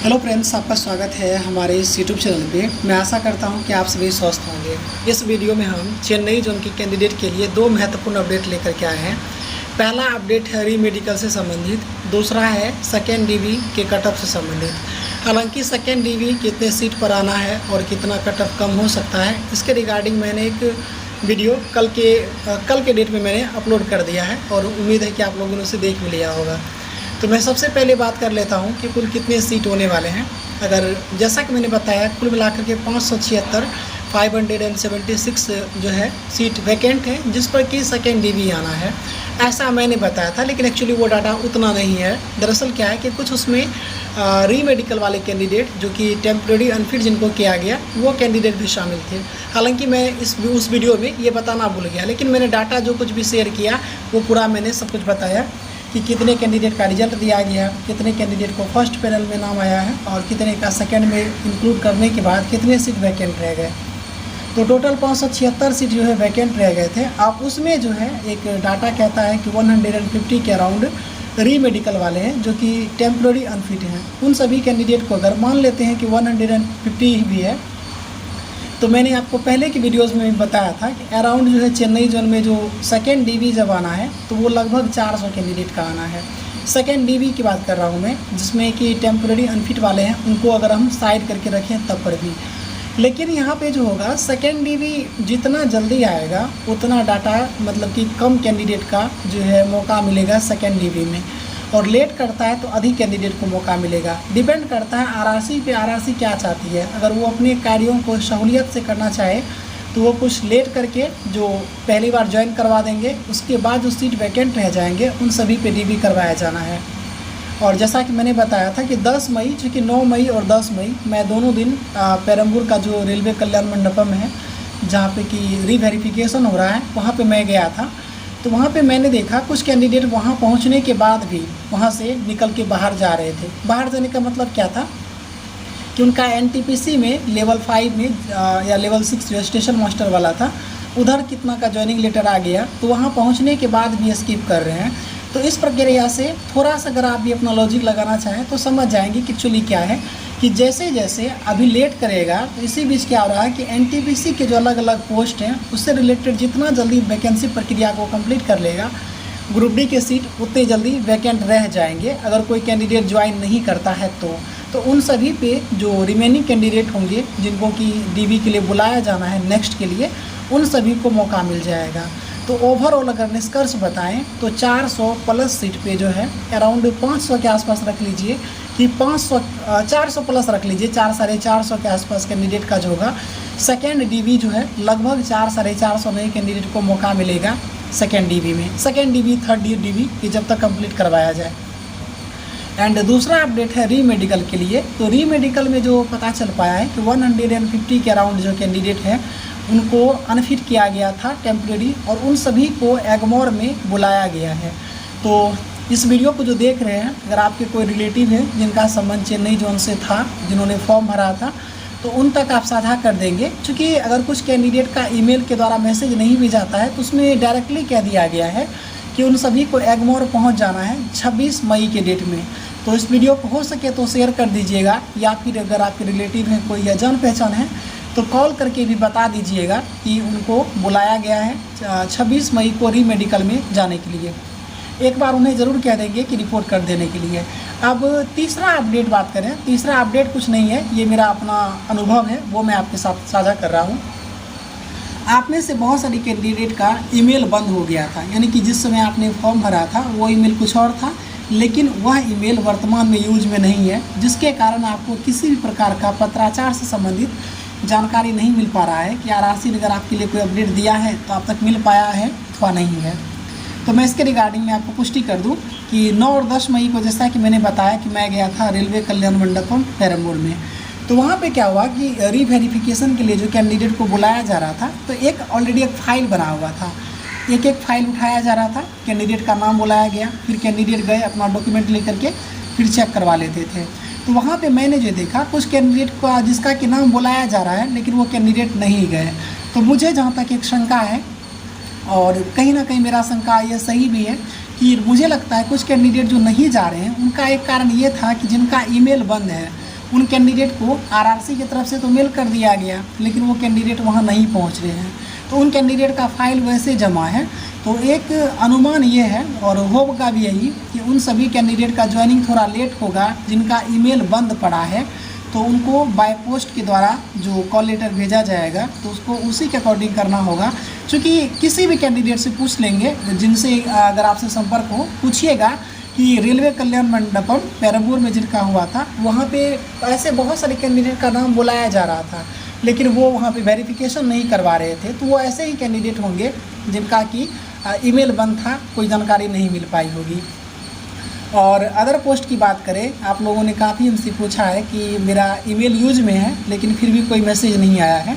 Hello friends, आपका स्वागत है हमारे इस यूट्यूब चैनल पे। मैं आशा करता हूं कि आप सभी स्वस्थ होंगे। इस वीडियो में हम चेन्नई जोन के कैंडिडेट के लिए दो महत्वपूर्ण अपडेट लेकर के आए हैं। पहला अपडेट है री मेडिकल से संबंधित, दूसरा है सेकेंड डीवी के कटऑफ से संबंधित। हालांकि सेकेंड डीवी कितने सीट पर आना है और कितना कटऑफ कम हो सकता है, इसके रिगार्डिंग मैंने एक वीडियो कल के डेट में मैंने अपलोड कर दिया है और उम्मीद है कि आप लोगों ने उसे देख भी लिया होगा। तो मैं सबसे पहले बात कर लेता हूं कि कुल कितने सीट होने वाले हैं। अगर जैसा कि मैंने बताया, कुल मिलाकर के 576 जो है सीट वैकेंट है, जिस पर कि सेकेंड डीवी आना है, ऐसा मैंने बताया था। लेकिन एक्चुअली वो डाटा उतना नहीं है। दरअसल क्या है कि कुछ उसमें री मेडिकल वाले कैंडिडेट जो कि टेम्प्रेरी अनफिट जिनको किया गया, वो कैंडिडेट भी शामिल थे। हालांकि मैं उस वीडियो में ये बताना भूल गया, लेकिन मैंने डाटा जो कुछ भी शेयर किया वो पूरा मैंने सब कुछ बताया कि कितने कैंडिडेट का रिजल्ट दिया गया, कितने कैंडिडेट को फर्स्ट पैनल में नाम आया है और कितने का सेकंड में इंक्लूड करने के बाद कितने सीट वैकेंट रह गए। तो टोटल 576 सीट जो है वैकेंट रह गए थे। आप उसमें जो है एक डाटा कहता है कि 150 के अराउंड री मेडिकल वाले हैं जो कि टेम्प्रेरी अनफिट हैं। उन सभी कैंडिडेट को अगर मान लेते हैं कि 150 भी है, तो मैंने आपको पहले की वीडियोस में भी बताया था कि अराउंड जो है चेन्नई जोन में जो सेकेंड डीवी जब आना है तो वो लगभग 400 कैंडिडेट का आना है। सेकेंड डीवी की बात कर रहा हूँ मैं, जिसमें कि टेम्प्रेरी अनफिट वाले हैं, उनको अगर हम साइड करके रखें तब पर भी। लेकिन यहाँ पे जो होगा, सेकेंड डीवी जितना जल्दी आएगा उतना डाटा मतलब कि कम कैंडिडेट का जो है मौका मिलेगा सेकेंड डीवी में, और लेट करता है तो अधिक कैंडिडेट को मौका मिलेगा। डिपेंड करता है आरआरसी पे। आरआरसी क्या चाहती है, अगर वो अपने कार्यों को सहूलियत से करना चाहे तो वो कुछ लेट करके जो पहली बार ज्वाइन करवा देंगे, उसके बाद जो सीट वैकेंट रह जाएंगे उन सभी पे डीवी करवाया जाना है। और जैसा कि मैंने बताया था कि 10 मई, चूँकि 9 मई और 10 मई मैं दोनों दिन पेरम्बूर का जो रेलवे कल्याण मंडपम है जहाँ पे कि रीवेरिफिकेशन हो रहा है, वहाँ पे मैं गया था। तो वहाँ पे मैंने देखा कुछ कैंडिडेट वहाँ पहुँचने के बाद भी वहाँ से निकल के बाहर जा रहे थे। बाहर जाने का मतलब क्या था कि उनका एनटीपीसी में लेवल 5 में या लेवल 6 जो स्टेशन मास्टर वाला था, उधर कितना का ज्वाइनिंग लेटर आ गया, तो वहाँ पहुँचने के बाद भी स्किप कर रहे हैं। तो इस प्रक्रिया से थोड़ा सा अगर आप भी अपना लॉजिक लगाना चाहें तो समझ जाएंगे कि एक्चुअली क्या है कि जैसे जैसे अभी लेट करेगा तो इसी बीच क्या हो रहा है कि एनटीपीसी के जो अलग अलग पोस्ट हैं उससे रिलेटेड जितना जल्दी वैकेंसी प्रक्रिया को कंप्लीट कर लेगा, ग्रुप डी के सीट उतने जल्दी वैकेंट रह जाएंगे। अगर कोई कैंडिडेट ज्वाइन नहीं करता है तो उन सभी पे जो रिमेनिंग कैंडिडेट होंगे जिनको कि डीवी के लिए बुलाया जाना है नेक्स्ट के लिए, उन सभी को मौका मिल जाएगा। तो ओवरऑल अगर निष्कर्ष बताएं तो 400 प्लस सीट पे जो है अराउंड 500 के आसपास रख लीजिए कि 400 प्लस रख लीजिए, 400-450 के आसपास कैंडिडेट का जो होगा सेकेंड डीवी जो है लगभग 400-450 नए कैंडिडेट को मौका मिलेगा सेकेंड डीवी में। सेकेंड डीवी, थर्ड डीवी ये जब तक कंप्लीट करवाया जाए। एंड दूसरा अपडेट है री मेडिकल के लिए। तो री मेडिकल में जो पता चल पाया है कि 150 के अराउंड जो कैंडिडेट है उनको अनफिट किया गया था टेम्प्रेरी, और उन सभी को एगमोर में बुलाया गया है। तो इस वीडियो को जो देख रहे हैं, अगर आपके कोई रिलेटिव है जिनका संबंध चेन्नई जोन से था, जिन्होंने फॉर्म भरा था, तो उन तक आप साझा कर देंगे। क्योंकि अगर कुछ कैंडिडेट का ईमेल के द्वारा मैसेज नहीं भी जाता है तो उसमें डायरेक्टली कह दिया गया है कि उन सभी को एगमोर पहुँच जाना है 26 मई के डेट में। तो इस वीडियो को हो सके तो शेयर कर दीजिएगा, या फिर अगर आपके रिलेटिव हैं कोई या जान पहचान है तो कॉल करके भी बता दीजिएगा कि उनको बुलाया गया है 26 मई को री मेडिकल में जाने के लिए। एक बार उन्हें ज़रूर कह देंगे कि रिपोर्ट कर देने के लिए। अब तीसरा अपडेट बात करें। तीसरा अपडेट कुछ नहीं है, ये मेरा अपना अनुभव है, वो मैं आपके साथ साझा कर रहा हूँ। आप में से बहुत सारी कैंडिडेट का ईमेल बंद हो गया था, यानी कि जिस समय आपने फॉर्म भरा था वो ईमेल कुछ और था, लेकिन वह ईमेल वर्तमान में यूज में नहीं है, जिसके कारण आपको किसी भी प्रकार का पत्राचार से संबंधित जानकारी नहीं मिल पा रहा है कि आरआरसी ने अगर आपके लिए कोई अपडेट दिया है तो आप तक मिल पाया है अथवा नहीं है। तो मैं इसके रिगार्डिंग में आपको पुष्टि कर दूं कि 9 और 10 मई को, जैसा कि मैंने बताया कि मैं गया था रेलवे कल्याण मंडपम पेरम्बूर में, तो वहाँ पे क्या हुआ कि रीवेरिफिकेशन के लिए जो कैंडिडेट को बुलाया जा रहा था, तो एक ऑलरेडी एक फ़ाइल बना हुआ था, एक फाइल उठाया जा रहा था, कैंडिडेट का नाम बुलाया गया, फिर कैंडिडेट गए अपना डॉक्यूमेंट लेकर के फिर चेक करवा लेते थे। तो वहाँ पे मैंने जो देखा कुछ कैंडिडेट का जिसका कि नाम बुलाया जा रहा है लेकिन वो कैंडिडेट नहीं गए। तो मुझे जहाँ तक एक शंका है, और कहीं ना कहीं मेरा शंका ये सही भी है, कि मुझे लगता है कुछ कैंडिडेट जो नहीं जा रहे हैं उनका एक कारण ये था कि जिनका ईमेल बंद है उन कैंडिडेट को आरआरसी की तरफ से तो मेल कर दिया गया, लेकिन वो कैंडिडेट वहाँ नहीं पहुँच रहे हैं, तो उन कैंडिडेट का फाइल वैसे जमा है। तो एक अनुमान ये है और होगा भी यही कि उन सभी कैंडिडेट का ज्वाइनिंग थोड़ा लेट होगा जिनका ईमेल बंद पड़ा है, तो उनको बाय पोस्ट के द्वारा जो कॉल लेटर भेजा जाएगा तो उसको उसी के अकॉर्डिंग करना होगा। क्योंकि किसी भी कैंडिडेट से पूछ लेंगे, जिनसे अगर आपसे संपर्क हो, पूछिएगा कि रेलवे कल्याण मंडपम पेरम्बूर में जिनका हुआ था, वहाँ पे ऐसे बहुत सारे कैंडिडेट का नाम बुलाया जा रहा था, लेकिन वो वहाँ पे वेरिफिकेशन नहीं करवा रहे थे। तो वो ऐसे ही कैंडिडेट होंगे जिनका कि ईमेल बंद था, कोई जानकारी नहीं मिल पाई होगी। और अदर पोस्ट की बात करें, आप लोगों ने काफ़ी हमसे पूछा है कि मेरा ईमेल यूज में है लेकिन फिर भी कोई मैसेज नहीं आया है।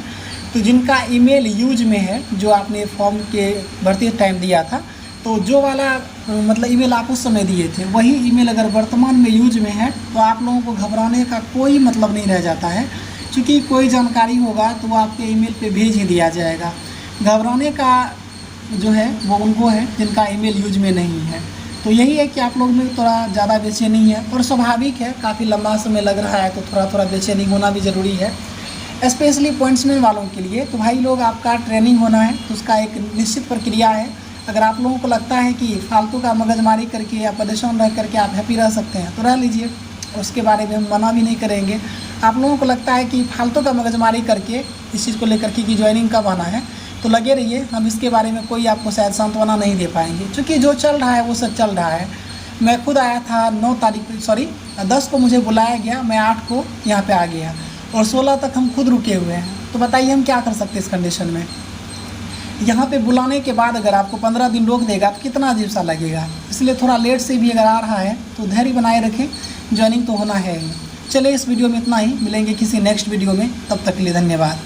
तो जिनका ईमेल यूज में है, जो आपने फॉर्म के भरते टाइम दिया था, तो जो वाला मतलब ईमेल आप उस समय दिए थे, वही ईमेल अगर वर्तमान में यूज में है तो आप लोगों को घबराने का कोई मतलब नहीं रह जाता है, क्योंकि कोई जानकारी होगा तो वो आपके ईमेल पे भेज ही दिया जाएगा। घबराने का जो है वो उनको है जिनका ईमेल यूज में नहीं है। तो यही है कि आप लोग में थोड़ा ज़्यादा बेचैनी है, और स्वाभाविक है, काफ़ी लंबा समय लग रहा है तो थोड़ा थोड़ा बेचैनी होना भी ज़रूरी है, स्पेशली पॉइंट्समैन वालों के लिए। तो भाई लोग, आपका ट्रेनिंग होना है तो उसका एक निश्चित प्रक्रिया है। अगर आप लोगों को लगता है कि फालतू का मगजमारी करके या परेशान रह करके आप हैप्पी रह सकते हैं तो रह लीजिए, उसके बारे में हम मना भी नहीं करेंगे। आप लोगों को लगता है कि फालतू का मगजमारी करके इस चीज़ को लेकर के कि ज्वाइनिंग कब आना है, तो लगे रहिए, हम इसके बारे में कोई आपको शायद सांत्वना नहीं दे पाएंगे, क्योंकि जो चल रहा है वो सब चल रहा है। मैं खुद आया था 10 को मुझे बुलाया गया, मैं 8 को यहाँ पे आ गया और 16 तक हम खुद रुके हुए हैं। तो बताइए हम क्या कर सकते हैं इस कंडीशन में। यहाँ पे बुलाने के बाद अगर आपको 15 दिन रोक देगा तो कितना अजीब सा लगेगा। इसलिए थोड़ा लेट से भी अगर आ रहा है तो धैर्य बनाए रखें, ज्वाइनिंग तो होना है ही। चलिए, इस वीडियो में इतना ही, मिलेंगे किसी नेक्स्ट वीडियो में, तब तक के लिए धन्यवाद।